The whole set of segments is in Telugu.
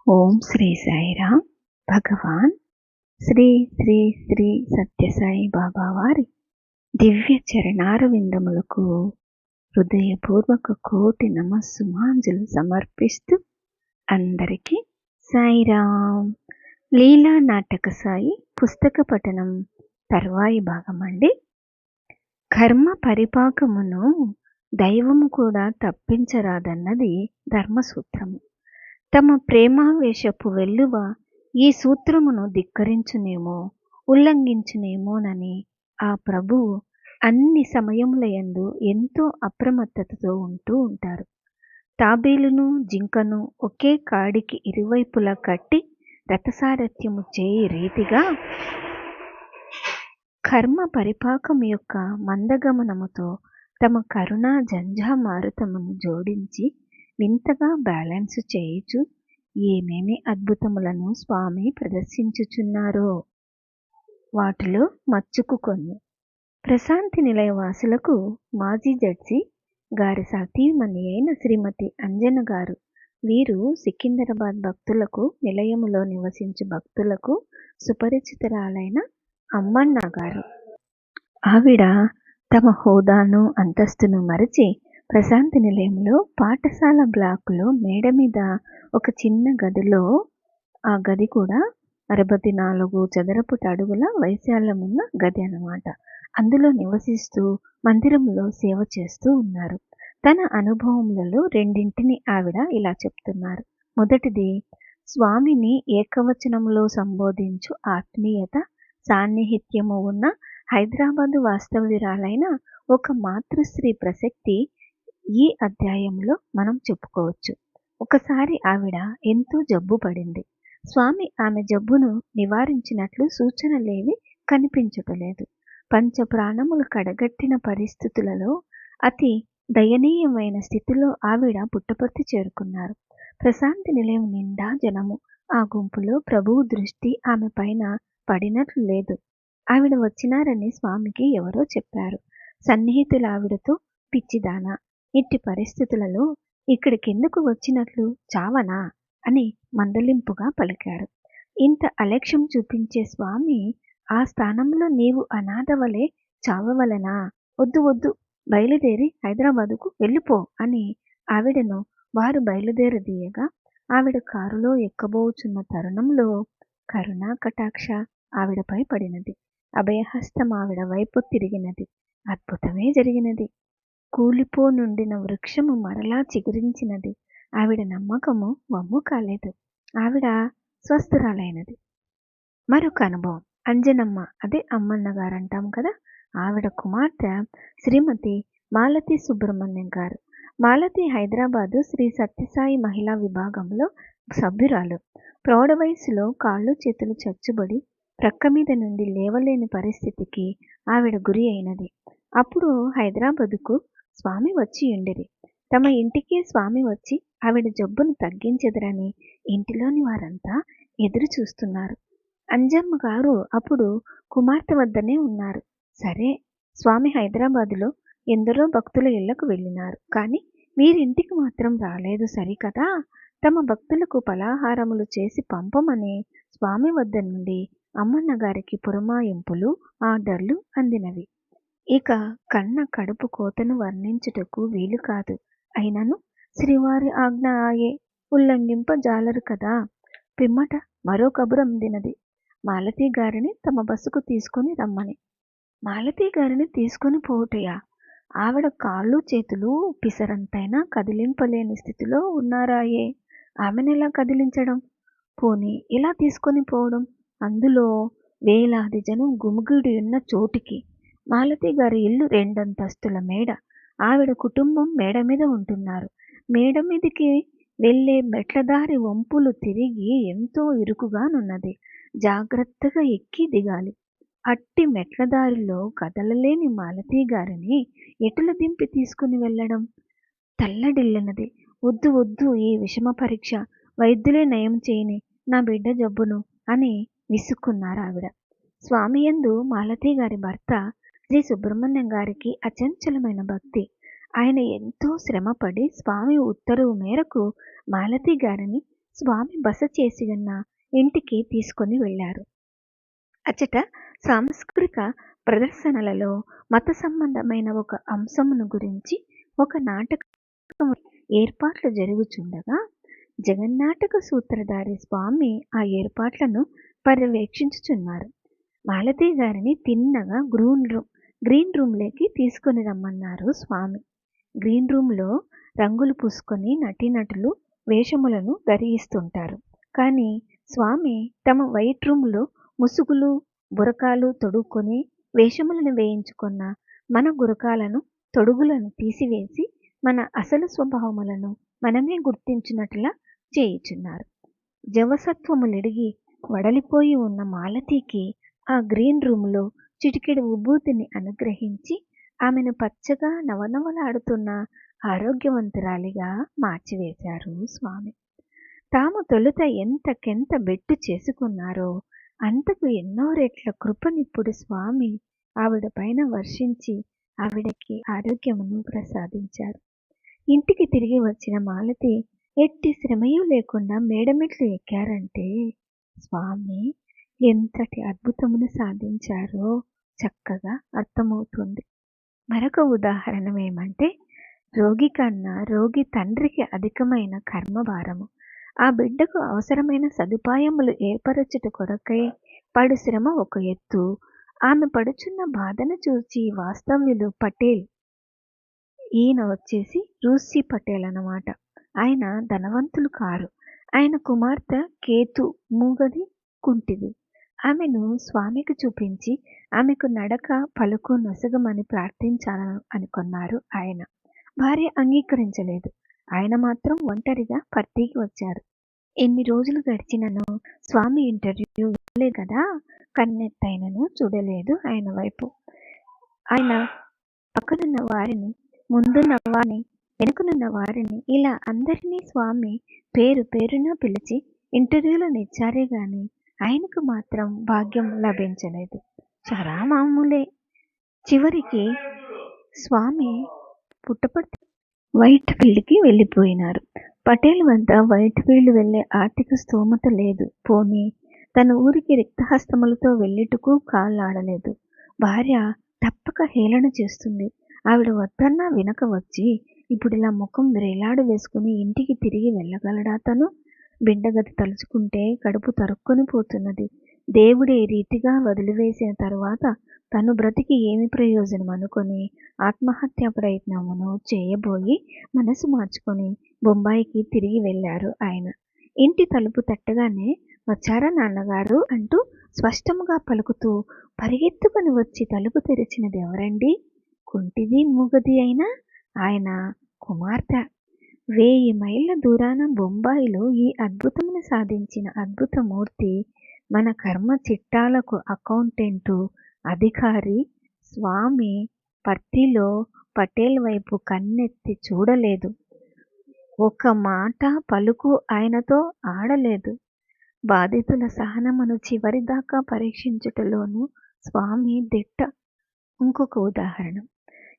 ఓం శ్రీ సాయిరామ్. భగవాన్ శ్రీ శ్రీ శ్రీ సత్యసాయి బాబా వారి దివ్య చరణారవిందములకు హృదయపూర్వక కోటి నమస్సుమాంజలు సమర్పిస్తూ అందరికీ సాయిరామ్. లీలా నాటక సాయి పుస్తక పఠనం తర్వాయి భాగమండి. కర్మ పరిపాకమును దైవము కూడా తప్పించరాదన్నది ధర్మసూత్రము. తమ ప్రేమావేశపు వెల్లువ ఈ సూత్రమును ధిక్కరించునేమో, ఉల్లంఘించునేమోనని ఆ ప్రభువు అన్ని సమయములయందు ఎంతో అప్రమత్తతతో ఉంటూ ఉంటారు. తాబేలును జింకను ఒకే కాడికి ఇరువైపులా కట్టి రథసారథ్యము చేయి రీతిగా కర్మ పరిపాకం యొక్క మందగమనముతో తమ కరుణా జంఝామారుతమును జోడించి వింతగా బ్యాలెన్సు చేయుచు ఏమేమి అద్భుతములను స్వామి ప్రదర్శించుచున్నారో వాటిలో మచ్చుకు కొన్ని. ప్రశాంతి నిలయవాసులకు మాజీ జడ్జి గారి సతీమణి అయిన శ్రీమతి అంజన గారు, వీరు సికింద్రాబాద్ భక్తులకు, నిలయములో నివసించు భక్తులకు సుపరిచితురాలైన అమ్మన్న గారు. ఆవిడ తమ హోదాను అంతస్తును మరచి ప్రశాంతి నిలయంలో పాఠశాల బ్లాకులో మేడ మీద ఒక చిన్న గదిలో, ఆ గది కూడా 64 చదరపు అడుగుల వైశాల్యమున్న గది అన్నమాట, అందులో నివసిస్తూ మందిరంలో సేవ చేస్తూ ఉన్నారు. తన అనుభవములలో రెండింటిని ఆవిడ ఇలా చెప్తున్నారు. మొదటిది, స్వామిని ఏకవచనంలో సంబోధించు ఆత్మీయత, సాన్నిహిత్యము ఉన్న హైదరాబాదు వాస్తవ్యురాలైన ఒక మాతృశ్రీ ప్రసక్తి ఈ అధ్యాయంలో మనం చెప్పుకోవచ్చు. ఒకసారి ఆవిడ ఎంతో జబ్బు పడింది. స్వామి ఆమె జబ్బును నివారించినట్లు సూచనలేవి కనిపించటలేదు. పంచ ప్రాణములు కడగట్టిన పరిస్థితులలో అతి దయనీయమైన స్థితిలో ఆవిడ పుట్టపర్తి చేరుకున్నారు. ప్రశాంతి నిలయం నిండా జనము. ఆ గుంపులో ప్రభువు దృష్టి ఆమె పైన పడినట్లు లేదు. ఆవిడ వచ్చినారని స్వామికి ఎవరో చెప్పారు. సన్నిహితులు ఆవిడతో, పిచ్చిదానా, ఇట్టి పరిస్థితులలో ఇక్కడికెందుకు వచ్చినట్లు, చావనా అని మందలింపుగా పలికారు. ఇంత అలక్ష్యం చూపించే స్వామి ఆ స్థానంలో నీవు అనాథవలే చావవలనా, వద్దు వద్దు, బయలుదేరి హైదరాబాదుకు వెళ్ళిపో అని ఆవిడను వారు బయలుదేరదీయగా ఆవిడ కారులో ఎక్కబోచున్న తరుణంలో కరుణా కటాక్ష ఆవిడపై పడినది. అభయహస్తం ఆవిడ వైపు తిరిగినది. అద్భుతమే జరిగినది. కూలిపోనుండిన వృక్షము మరలా చిగురించినది. ఆవిడ నమ్మకము వమ్ము కాలేదు. ఆవిడ స్వస్థురాలైనది. మరొక అనుభవం, అంజనమ్మ, అదే అమ్మన్న గారు అంటాం కదా, ఆవిడ కుమార్తె శ్రీమతి మాలతి సుబ్రహ్మణ్యం గారు. మాలతి హైదరాబాదు శ్రీ సత్యసాయి మహిళా విభాగంలో సభ్యురాలు. ప్రౌఢ వయసులో కాళ్ళు చేతులు చచ్చుబడి ప్రక్క మీద నుండి లేవలేని పరిస్థితికి ఆవిడ గురి అయినది. అప్పుడు హైదరాబాదుకు స్వామి వచ్చి ఉండిరి. తమ ఇంటికి స్వామి వచ్చి ఆవిడ జబ్బును తగ్గించెదరని ఇంటిలోని వారంతా ఎదురు చూస్తున్నారు. అంజమ్మ గారు అప్పుడు కుమార్తె వద్దనే ఉన్నారు. సరే, స్వామి హైదరాబాదులో ఎందరో భక్తుల ఇళ్లకు వెళ్ళినారు, కానీ వీరింటికి మాత్రం రాలేదు సరికదా. తమ భక్తులకు పలహారములు చేసి పంపమని స్వామి వద్ద నుండి అమ్మన్న గారికి పురమాయింపులు, ఆర్డర్లు అందినవి. ఇక కన్న కడుపు కోతను వర్ణించుటకు వీలు కాదు. అయినను శ్రీవారి ఆజ్ఞ ఆయే, ఉల్లంఘింప జాలరు కదా. పిమ్మట మరో కబురు అందినది. మాలతి గారిని తమ బస్సుకు తీసుకొని రమ్మని. మాలతి గారిని తీసుకొని పోవుటయా? ఆవిడ కాళ్ళు చేతులు పిసరంతైనా కదిలింపలేని స్థితిలో ఉన్నారాయే. ఆమెనెలా కదిలించడం? పోనీ ఇలా తీసుకొని పోవడం? అందులో వేలాది జనం గుమిగుడి ఉన్న చోటికి. మాలతి గారి ఇల్లు 2 అంతస్తుల మేడ. ఆవిడ కుటుంబం మేడ మీద ఉంటున్నారు. మేడ మీదికి వెళ్ళే మెట్లదారి వంపులు తిరిగి ఎంతో ఇరుకుగానున్నది. జాగ్రత్తగా ఎక్కి దిగాలి. అట్టి మెట్లదారిలో కదలలేని మాలతి గారిని ఎటుల దింపి తీసుకుని వెళ్ళడం? తల్లడిల్లినది. వద్దు వద్దు, ఈ విషమ పరీక్ష వైద్యులే నయం చేయని నా బిడ్డ జబ్బును అని విసుక్కున్నారు ఆవిడ. స్వామి యందు మాలతి గారి భర్త శ్రీ సుబ్రహ్మణ్యం గారికి అచంచలమైన భక్తి. ఆయన ఎంతో శ్రమపడి స్వామి ఉత్తర్వు మేరకు మాలతి గారిని స్వామి బస చేసి ఉన్న ఇంటికి తీసుకొని వెళ్ళారు. అచ్చట సాంస్కృతిక ప్రదర్శనలలో మత సంబంధమైన ఒక అంశమును గురించి ఒక నాటకం ఏర్పాట్లు జరుగుచుండగా జగన్నాటక సూత్రధారి స్వామి ఆ ఏర్పాట్లను పర్యవేక్షించుచున్నారు. మాలతి గారిని తిన్నగా గ్రీన్ రూమ్లోకి తీసుకొని రమ్మన్నారు స్వామి. గ్రీన్ రూమ్లో రంగులు పూసుకొని నటీనటులు వేషములను ధరిస్తుంటారు. కానీ స్వామి తమ వైట్ రూమ్లో ముసుగులు బురకాలు తొడుక్కొని వేషములను వేయించుకున్న మన గురకాలను తొడుగులను తీసివేసి మన అసలు స్వభావములను మనమే గుర్తించినట్లా చేయుచున్నారు. జవసత్వములిడిగి వడలిపోయి ఉన్న మాలతికి ఆ గ్రీన్ రూమ్లో చిటికెడు విభూతిని అనుగ్రహించి ఆమెను పచ్చగా నవనవలాడుతున్న ఆరోగ్యవంతురాలిగా మార్చివేశారు స్వామి. తాము తొలుత ఎంతకెంత బెట్టు చేసుకున్నారో అంతకు ఎన్నో రెట్ల కృపనిప్పుడు స్వామి ఆవిడ పైన వర్షించి ఆవిడకి ఆరోగ్యమును ప్రసాదించారు. ఇంటికి తిరిగి వచ్చిన మాలతి ఎట్టి శ్రమయూ లేకుండా మేడమెట్లు ఎక్కారంటే స్వామి ఎంతటి అద్భుతమును సాధించారో చక్కగా అర్థమవుతుంది. మరొక ఉదాహరణ ఏమంటే, రోగి కన్నా రోగి తండ్రికి అధికమైన కర్మభారము, ఆ బిడ్డకు అవసరమైన సదుపాయములు ఏర్పరచుట కొరకై పడు శ్రమ ఒక ఎత్తు, ఆమె పడుచున్న బాధను చూచి వాస్తవ్యులు పటేల్, ఈయన వచ్చేసి రూసి పటేల్ అన్నమాట, ఆయన ధనవంతులు కారు. ఆయన కుమార్తె కేతు మూగది కుంటిది. ఆమెను స్వామికి చూపించి ఆమెకు నడక పలుకు నొసగమని ప్రార్థించాలని అనుకున్నారు ఆయన. భార్య అంగీకరించలేదు. ఆయన మాత్రం ఒంటరిగా పర్తికి వచ్చారు. ఎన్ని రోజులు గడిచినను స్వామి ఇంటర్వ్యూ ఇవ్వలేదు కదా, కన్నెత్తైనను చూడలేదు ఆయన వైపు. ఆయన పక్కనున్న వారిని, ముందున్న వారిని, వెనుకనున్న వారిని, ఇలా అందరినీ స్వామి పేరు పేరున పిలిచి ఇంటర్వ్యూలను ఇచ్చారే గాని ఆయనకు మాత్రం భాగ్యం లభించలేదు. చాలా మామూలే. చివరికి స్వామి పుట్టపర్తి వైట్ ఫీల్డ్కి వెళ్ళిపోయినారు. పటేల్ వద్ద వైట్ ఫీల్డ్ వెళ్లే ఆర్థిక స్తోమత లేదు. పోనీ తన ఊరికి రిక్తహస్తములతో వెళ్ళిటకు కాళ్ళాడలేదు. భార్య తప్పక హేళన చేస్తుంది. ఆవిడ వద్దన్నా వినక వచ్చి ఇప్పుడిలా ముఖం వ్రేలాడు వేసుకుని ఇంటికి తిరిగి వెళ్ళగలడా తను? బిడ్డగతి తలుచుకుంటే కడుపు తరుక్కొని పోతున్నది. దేవుడే రీతిగా వదిలివేసిన తరువాత తను బ్రతికి ఏమి ప్రయోజనం అనుకొని ఆత్మహత్యా ప్రయత్నమును చేయబోయి మనసు మార్చుకొని బొంబాయికి తిరిగి వెళ్ళారు ఆయన. ఇంటి తలుపు తట్టగానే వచ్చారా నాన్నగారు అంటూ స్పష్టంగా పలుకుతూ పరిగెత్తుకొని వచ్చి తలుపు తెరిచినది ఎవరండి? కుంటిది మూగది అయినా ఆయన కుమార్తె. 1000 మైళ్ళ దూరాన బొంబాయిలో ఈ అద్భుతమును సాధించిన అద్భుతమూర్తి మన కర్మ చిట్టాలకు అకౌంటెంటు అధికారి స్వామి పర్తిలో పటేల్ వైపు కన్నెత్తి చూడలేదు. ఒక మాట పలుకు ఆయనతో ఆడలేదు. బాధితుల సహనమును చివరిదాకా పరీక్షించుటలోనూ స్వామి దిట్ట. ఇంకొక ఉదాహరణ.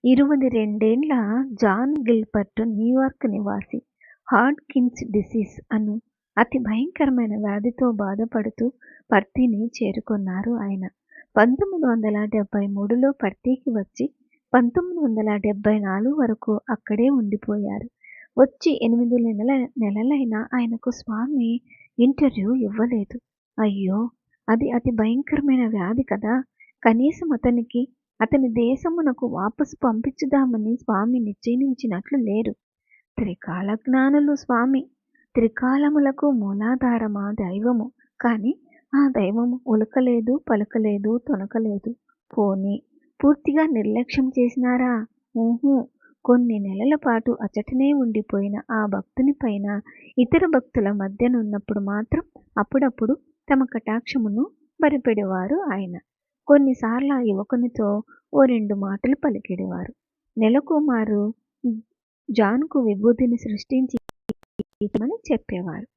22 జాన్ గిల్బర్ట్ న్యూయార్క్ నివాసి. హాడ్కిన్స్ డిసీజ్ అను అతి భయంకరమైన వ్యాధితో బాధపడుతూ పర్తిని చేరుకున్నారు ఆయన. 1973లో పర్తికి వచ్చి 1974 వరకు అక్కడే ఉండిపోయారు. వచ్చి 8 నెలలైనా ఆయనకు స్వామి ఇంటర్వ్యూ ఇవ్వలేదు. అయ్యో, అది అతి భయంకరమైన వ్యాధి కదా. కనీసం అతని దేశమునకు వాపసు పంపించుదామని స్వామి నిశ్చయించినట్లు లేరు. త్రికాలజ్ఞానులు స్వామి. త్రికాలములకు మూలాధారమా దైవము. కానీ ఆ దైవము ఉలకలేదు, పలకలేదు, తొనకలేదు. పోనీ పూర్తిగా నిర్లక్ష్యం చేసినారా? ఊహూ. కొన్ని నెలల పాటు అచటనే ఉండిపోయిన ఆ భక్తుని పైన ఇతర భక్తుల మధ్యనున్నప్పుడు మాత్రం అప్పుడప్పుడు తమ కటాక్షమును బరిపెడేవారు ఆయన. కొన్నిసార్లు ఆ యువకునితో ఓ 2 మాటలు పలికెడేవారు. నెలకు మారు జాన్కు విభూతిని సృష్టించి ఇవ్వమని చెప్పేవారు.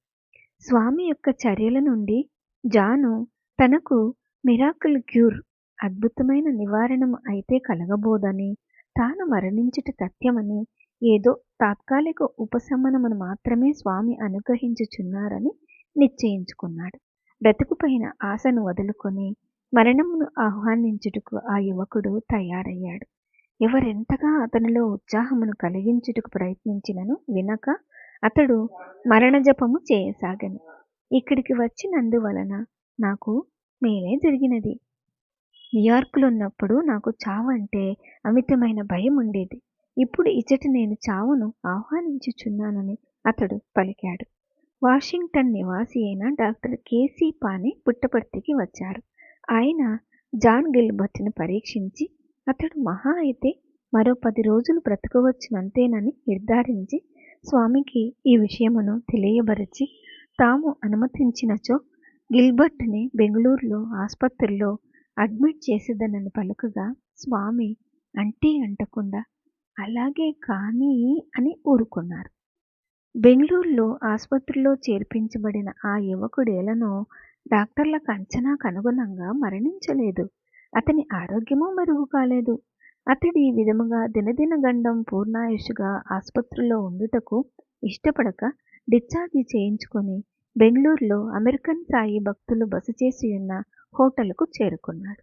స్వామి యొక్క చర్యల నుండి జాను తనకు మిరాకిల్ క్యూర్, అద్భుతమైన నివారణము అయితే కలగబోదని, తాను మరణించుట తథ్యమని ఏదో తాత్కాలిక ఉపశమనమును మాత్రమే స్వామి అనుగ్రహించుచున్నారని నిశ్చయించుకున్నాడు. బ్రతుకుపైన ఆశను వదులుకొని మరణమును ఆహ్వానించుటకు ఆ యువకుడు తయారయ్యాడు. ఎవరెంతగా అతనిలో ఉత్సాహమును కలిగించుటకు ప్రయత్నించినను వినక అతడు మరణజపము చేయసాగెను. ఇక్కడికి వచ్చినందువలన నాకు మేలే జరిగినది. న్యూయార్కులో ఉన్నప్పుడు నాకు చావంటే అమితమైన భయం ఉండేది. ఇప్పుడు ఇచ్చట నేను చావును ఆహ్వానించుచున్నానని అతడు పలికాడు. వాషింగ్టన్ నివాసి అయిన డాక్టర్ కేసీ పాని పుట్టపర్తికి వచ్చారు. ఆయన జాన్ గిల్బర్ట్ను పరీక్షించి అతడు మహా అయితే మరో 10 రోజులు బ్రతకవచ్చునంతేనని నిర్ధారించి స్వామికి ఈ విషయమును తెలియబరచి తాము అనుమతించినచో గిల్బర్ట్ని బెంగుళూరులో ఆసుపత్రిలో అడ్మిట్ చేసేదనని పలుకగా స్వామి అంటీ అంటకుండా అలాగే కానీ అని ఊరుకున్నారు. బెంగుళూరులో ఆసుపత్రిలో చేర్పించబడిన ఆ యువకుడేలనో డాక్టర్లకు అంచనాకు అనుగుణంగా మరణించలేదు. అతని ఆరోగ్యమూ మెరుగు కాలేదు. అతడు ఈ విధముగా దినదిన గండం పూర్ణాయుషుగా ఆసుపత్రిలో ఉండుటకు ఇష్టపడక డిశ్చార్జి చేయించుకొని బెంగుళూరులో అమెరికన్ సాయి భక్తులు బస చేసియున్న హోటలుకు చేరుకున్నాడు.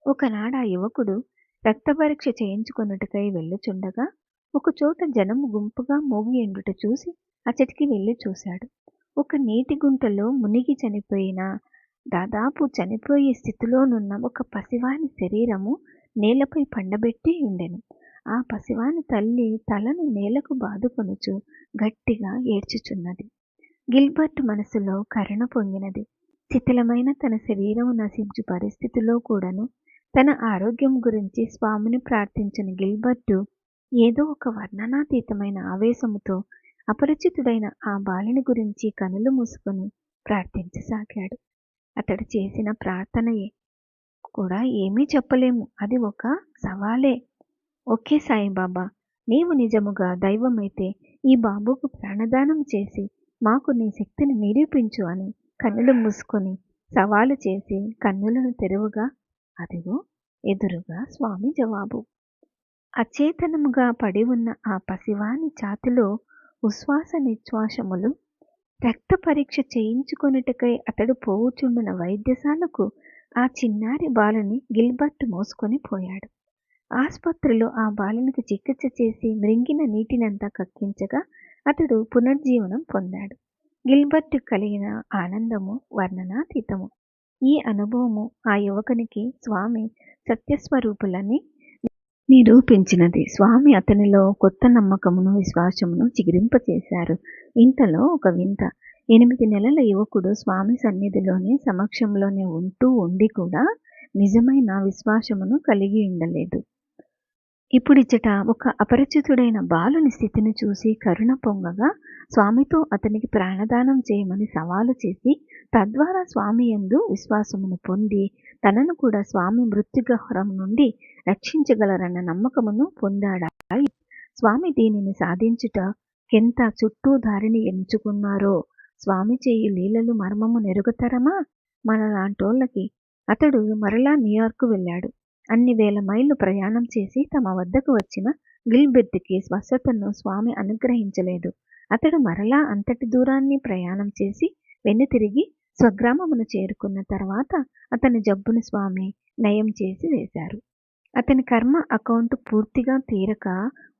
ఒకనాడు ఆ యువకుడు రక్త పరీక్ష చేయించుకొనుటకై వెళ్ళుచుండగా ఒకచోట జనము గుంపుగా మూగి ఎండుట చూసి అచటికి వెళ్ళి చూశాడు. ఒక నీటి గుంటలో మునిగి చనిపోయిన దాదాపు చనిపోయే స్థితిలోనున్న ఒక పసివాని శరీరము నేలపై పండబెట్టి ఉండెను. ఆ పసివాని తల్లి తలను నేలకు బాదుకొనుచు గట్టిగా ఏడ్చుచున్నది. గిల్బర్ట్ మనసులో కరుణ పొంగినది. శిథిలమైన తన శరీరం నశించు పరిస్థితిలో కూడాను తన ఆరోగ్యం గురించి స్వామిని ప్రార్థించిన గిల్బర్టు ఏదో ఒక వర్ణనాతీతమైన ఆవేశముతో అపరిచితుడైన ఆ బాలుని గురించి కనులు మూసుకొని ప్రార్థించసాగాడు. అతడు చేసిన ప్రార్థనయే కూడా ఏమీ చెప్పలేము. అది ఒక సవాలే. ఓకే సాయిబాబా, నీవు నిజముగా దైవమైతే ఈ బాబుకు ప్రాణదానం చేసి మాకు నీ శక్తిని నిరూపించు అని కన్నులు మూసుకొని సవాలు చేసి కన్నులను తెరువుగా అదిగో ఎదురుగా స్వామి జవాబు. అచేతనముగా పడి ఉన్న ఆ పసివాని ఛాతిలో ఉశ్వాస నిశ్వాసములు. రక్త పరీక్ష చేయించుకొనుటకై అతడు పోవుచుండిన వైద్యశాలకు ఆ చిన్నారి బాలుని గిల్బర్ట్ మోసుకొని పోయాడు. ఆసుపత్రిలో ఆ బాలునికి చికిత్స చేసి మృంగిన నీటినంతా కక్కించగా అతడు పునర్జీవనం పొందాడు. గిల్బర్ట్ కలిగిన ఆనందము వర్ణనాతీతము. ఈ అనుభవము ఆ యువకునికి స్వామి సత్యస్వరూపులని నిరూపించినది. స్వామి అతనిలో కొత్త నమ్మకమును విశ్వాసమును చిగురింపచేశారు. ఇంతలో ఒక వింత. 8 నెలల యువకుడు స్వామి సన్నిధిలోనే సమక్షంలోనే ఉంటూ ఉండి కూడా నిజమైన విశ్వాసమును కలిగి ఉండలేదు. ఇప్పుడిచ్చట ఒక అపరిచితుడైన బాలుని స్థితిని చూసి కరుణ పొంగగా స్వామితో అతనికి ప్రాణదానం చేయమని సవాలు చేసి తద్వారా స్వామి యందు విశ్వాసమును పొంది తనను కూడా స్వామి మృత్యుగహ్వరం నుండి రక్షించగలరన్న నమ్మకమును పొందాడా. స్వామి దీనిని సాధించుటకెంత చుట్టూ దారిని ఎంచుకున్నారో స్వామి చేయి లీలలు మర్మము నెరుగతరమా మనలాంటోళ్ళకి. అతడు మరలా న్యూయార్కు వెళ్ళాడు. అన్ని వేల మైళ్ళు ప్రయాణం చేసి తమ వద్దకు వచ్చిన గిల్బెర్ట్కి స్వస్థతను స్వామి అనుగ్రహించలేదు. అతడు మరలా అంతటి దూరాన్ని ప్రయాణం చేసి వెనుతిరిగి స్వగ్రామమును చేరుకున్న తర్వాత అతని జబ్బును స్వామి నయం చేసి వేశారు. అతని కర్మ అకౌంట్ పూర్తిగా తీరక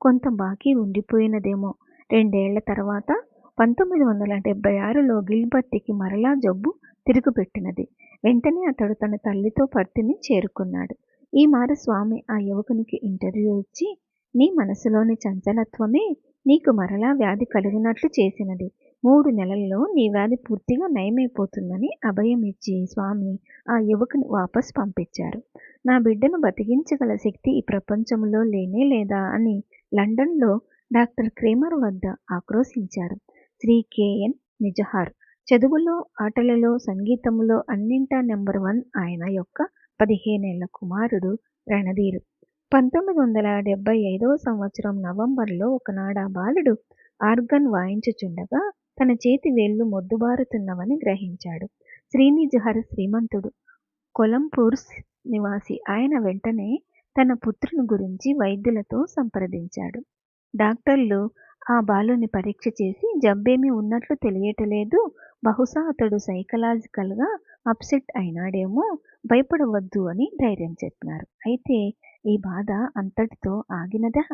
కొంత బాకీ ఉండిపోయినదేమో. 2 ఏళ్ల తర్వాత 1976లో గిల్బర్ట్కి మరలా జబ్బు తిరుగుపెట్టినది. వెంటనే అతడు తన తల్లితో పర్తిని చేరుకున్నాడు. ఈ మార స్వామి ఆ యువకునికి ఇంటర్వ్యూ ఇచ్చి, నీ మనసులోని చంచలత్వమే నీకు మరలా వ్యాధి కలిగినట్లు చేసినది. 3 నెలల్లో నీ వ్యాధి పూర్తిగా నయమైపోతుందని అభయం ఇచ్చి స్వామి ఆ యువకుని వాపస్ పంపించారు. నా బిడ్డను బతికించగల శక్తి ఈ ప్రపంచంలో లేనే లేదా అని లండన్లో డాక్టర్ క్రేమర్ వద్ద ఆక్రోశించారు. శ్రీ కె.ఎన్. నిజహార్. చదువులో, ఆటలలో, సంగీతంలో అన్నింటా నెంబర్ 1 ఆయన యొక్క 15 ఏళ్ల కుమారుడు రణధీర్. 1975వ సంవత్సరం నవంబర్లో ఒకనాడు ఆ బాలుడు ఆర్గన్ వాయించుచుండగా తన చేతి వేళ్లు మొద్దుబారుతున్నవని గ్రహించాడు. శ్రీనిజహర్ శ్రీమంతుడు, కొలంపూర్స్ నివాసి. ఆయన వెంటనే తన పుత్రుని గురించి వైద్యులతో సంప్రదించాడు. డాక్టర్లు ఆ బాలుని పరీక్ష చేసి జబ్బేమీ ఉన్నట్లు తెలియటలేదు. బహుశా అతడు సైకలాజికల్‌గా అప్సెట్ అయినాడేమో, భయపడవద్దు అని ధైర్యం చెప్పినారు. అయితే ఈ బాధ అంతటితో ఆగినదా?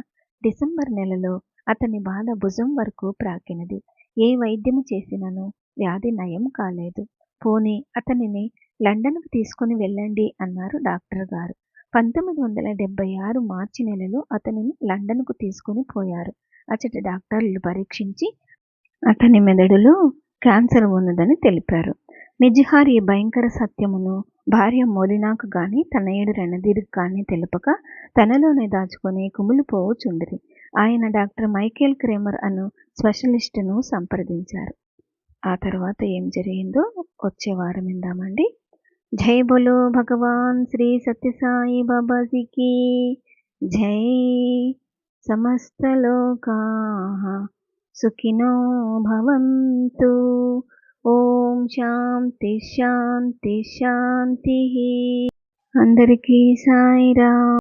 డిసెంబర్ నెలలో అతని బాధ భుజం వరకు ప్రాకినది. ఏ వైద్యము చేసినను వ్యాధి నయం కాలేదు. పోనీ అతనిని లండన్‌కు తీసుకొని వెళ్ళండి అన్నారు డాక్టర్ గారు. 1976 మార్చి నెలలో అతనిని లండన్‌కు తీసుకొని పోయారు. అచ్చటి డాక్టర్లు పరీక్షించి అతని మెదడులో క్యాన్సర్ ఉన్నదని తెలిపారు. నిజహార్ ఈ భయంకర సత్యమును భార్య మోలినాకు గాని తనయుడు రణధీర్‌కు గాని తెలుపక తనలోనే దాచుకొని కుమిలిపోవుచుండిరి. ఆయన డాక్టర్ మైకేల్ క్రేమర్ అను స్పెషలిస్టును సంప్రదించారు. ఆ తర్వాత ఏం జరిగిందో వచ్చే వారం విందామండి. జై బోలో భగవాన్ శ్రీ సత్యసాయి బాబాజీకి జై. సమస్త లోకాః సుఖినో భవంతు. ఓం శాంతి శాంతి శాంతి. అందరికీ సాయిరామ్.